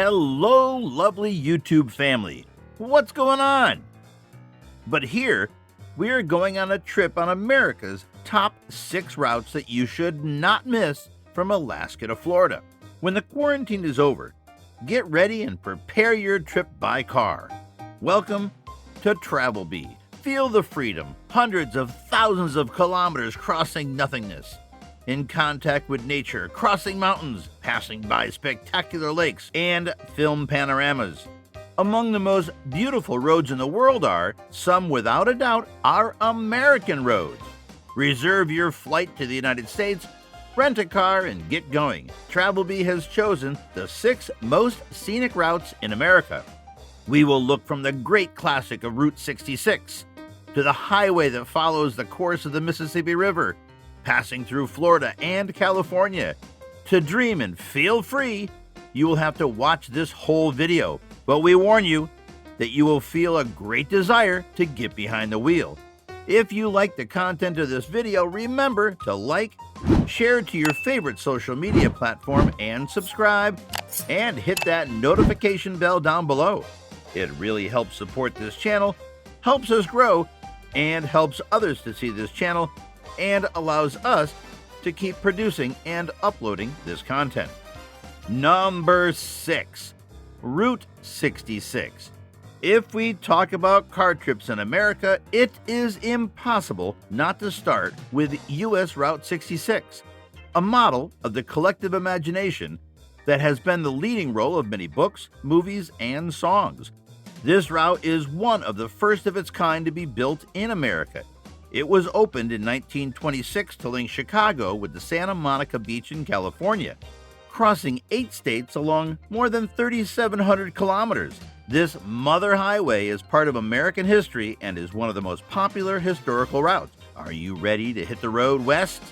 Hello, lovely YouTube family. What's going on? But here, we are going on a trip on America's top 6 routes that you should not miss from Alaska to Florida. When the quarantine is over, get ready and prepare your trip by car. Welcome to TravelBee. Feel the freedom, hundreds of thousands of kilometers crossing nothingness. In contact with nature, crossing mountains, passing by spectacular lakes, and film panoramas. Among the most beautiful roads in the world are, some without a doubt, our American roads. Reserve your flight to the United States, rent a car, and get going. TravelBee has chosen the 6 most scenic routes in America. We will look from the great classic of Route 66 to the highway that follows the course of the Mississippi River, passing through Florida and California. To dream and feel free, you will have to watch this whole video, but we warn you that you will feel a great desire to get behind the wheel. If you like the content of this video, remember to like, share it to your favorite social media platform, and subscribe, and hit that notification bell down below. It really helps support this channel, helps us grow, and helps others to see this channel, and allows us to keep producing and uploading this content. Number 6, Route 66. If we talk about car trips in America, it is impossible not to start with US Route 66, a model of the collective imagination that has been the leading role of many books, movies, and songs. This route is one of the first of its kind to be built in America. It was opened in 1926 to link Chicago with the Santa Monica Beach in California, crossing 8 states along more than 3,700 kilometers. This mother highway is part of American history and is one of the most popular historical routes. Are you ready to hit the road west?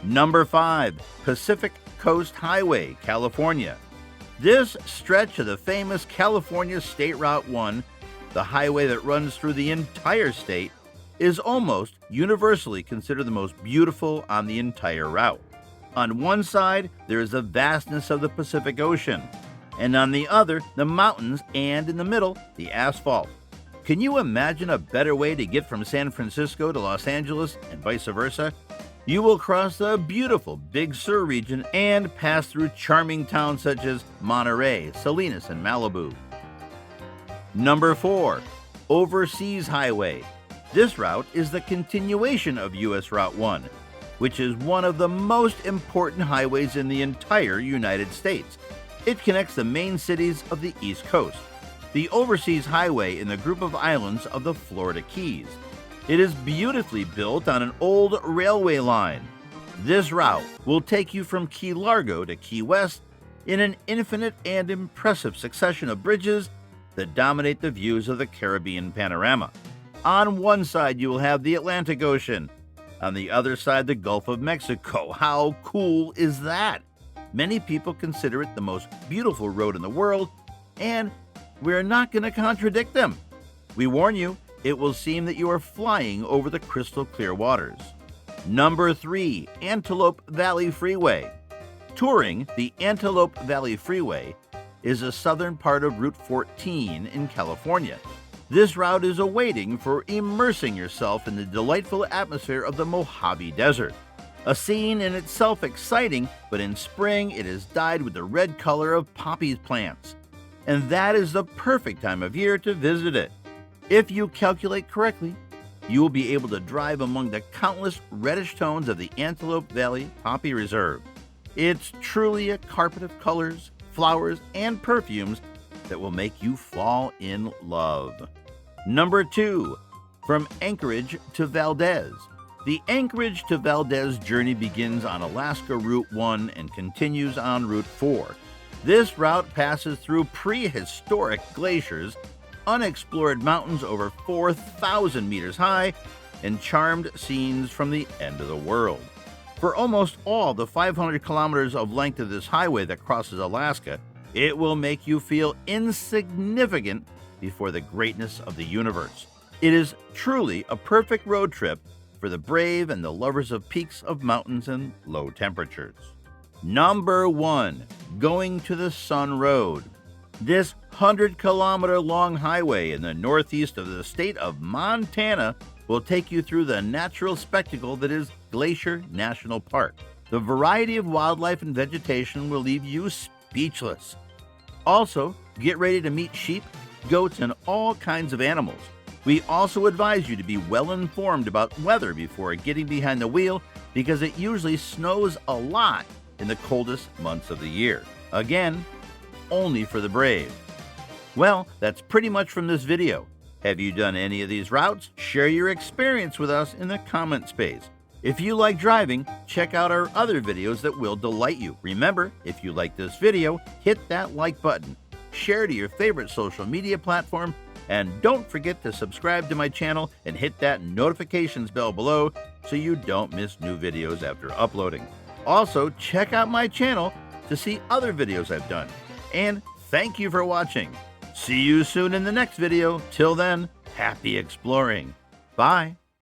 Number 5, Pacific Coast Highway, California. This stretch of the famous California State Route 1, the highway that runs through the entire state, is almost universally considered the most beautiful on the entire route. On one side, there is the vastness of the Pacific Ocean, and on the other, the mountains, and in the middle, the asphalt. Can you imagine a better way to get from San Francisco to Los Angeles and vice versa? You will cross the beautiful Big Sur region and pass through charming towns such as Monterey, Salinas, and Malibu. Number 4, Overseas Highway. This route is the continuation of US Route 1, which is one of the most important highways in the entire United States. It connects the main cities of the East Coast, the Overseas Highway in the group of islands of the Florida Keys. It is beautifully built on an old railway line. This route will take you from Key Largo to Key West in an infinite and impressive succession of bridges that dominate the views of the Caribbean panorama. On one side, you will have the Atlantic Ocean. On the other side, the Gulf of Mexico. How cool is that? Many people consider it the most beautiful road in the world, and we're not going to contradict them. We warn you, it will seem that you are flying over the crystal clear waters. Number 3, Antelope Valley Freeway. Touring the Antelope Valley Freeway is a southern part of Route 14 in California. This route is a waiting for immersing yourself in the delightful atmosphere of the Mojave Desert. A scene in itself exciting, but in spring it is dyed with the red color of poppy plants. And that is the perfect time of year to visit it. If you calculate correctly, you will be able to drive among the countless reddish tones of the Antelope Valley Poppy Reserve. It's truly a carpet of colors, flowers, and perfumes that will make you fall in love. Number 2, from Anchorage to Valdez. The Anchorage to Valdez journey begins on Alaska Route 1 and continues on Route 4. This route passes through prehistoric glaciers, unexplored mountains over 4,000 meters high, and charmed scenes from the end of the world. For almost all the 500 kilometers of length of this highway that crosses Alaska, it will make you feel insignificant before the greatness of the universe. It is truly a perfect road trip for the brave and the lovers of peaks of mountains and low temperatures. Number 1. Going to the Sun Road. This 100-kilometer long highway in the northeast of the state of Montana will take you through the natural spectacle that is Glacier National Park. The variety of wildlife and vegetation will leave you speechless. Also, get ready to meet sheep, goats, and all kinds of animals. We also advise you to be well informed about weather before getting behind the wheel because it usually snows a lot in the coldest months of the year. Again, only for the brave. Well, that's pretty much from this video. Have you done any of these routes? Share your experience with us in the comment space. If you like driving, check out our other videos that will delight you. Remember, if you like this video, hit that like button, share to your favorite social media platform, and don't forget to subscribe to my channel and hit that notifications bell below so you don't miss new videos after uploading. Also, check out my channel to see other videos I've done. And thank you for watching. See you soon in the next video. Till then, happy exploring. Bye.